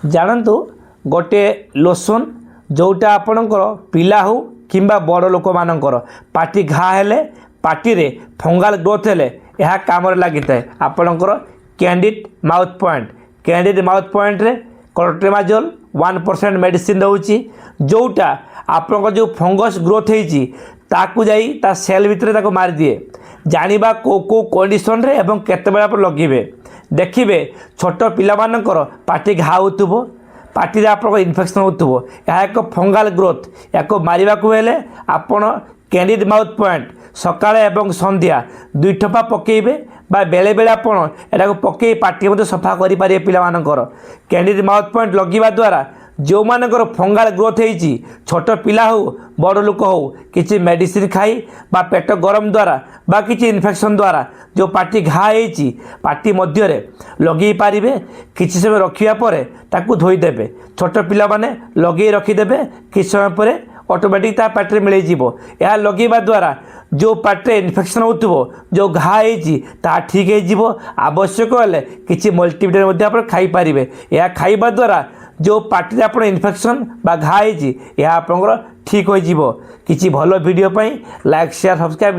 जानतु गोटे लोसन जोटा आपणकर पिला हो किंबा बड़ लोक मानकर पाटी घा हेले पाटी रे फंगाल ग्रोथ हेले यह काम लगी थाए आपणकर कैंडिड माउथ पॉइंट रे क्लोट्रिमाजोल 1% मेडिसिन दौची जोटा आपन जो फंगस ग्रोथ होती ताकू जाई ता सेल भितर ताको मार दिए जानिबा को कंडीशन रे एवं केते बेला पर लगिबे देखिबे छोट पिला मानकर पाटी घा होतुबो पाटी रे आपन इन्फेक्शन होतुबो यह एक फंगाल ग्रोथ याको मारिबा को हेले आपन कैंडिड माउथ पॉइंट सकाळे एवं संध्या दुई ठोपा पकेइबे बा बेले बेले आपन एटाको पकई पाटी मते सफा करि पारे पिला मानकर कैंडिड माउथ पॉइंट लगिबा द्वारा जो मानकर फंगाल ग्रोथ होती छोट पिला हो बड़ लोक हो किसी मेडिसिन खाई बा पेट गरम द्वारा बा किसी इन्फेक्शन द्वारा जो पाटी घा होती पाटी मध्य लगे पारे किसी समय रखा पर ताकू धोईदेवे छोट पिला माने लगे रखिदेवे किसी समय पर ऑटोमेटिक ता पाटे मिल यह लगेवा द्वारा जो पाटे इन्फेक्शन हो जो घा ता ठीक हो आवश्यक हेल्ले किसी मल्टीविटामिन खाई पारे यह खाइबा द्वारा जो पाटी आप इन्फेक्शन बा घा यह आप ठीक हो किसी भल वीडियो लाइक शेयर सब्सक्राइब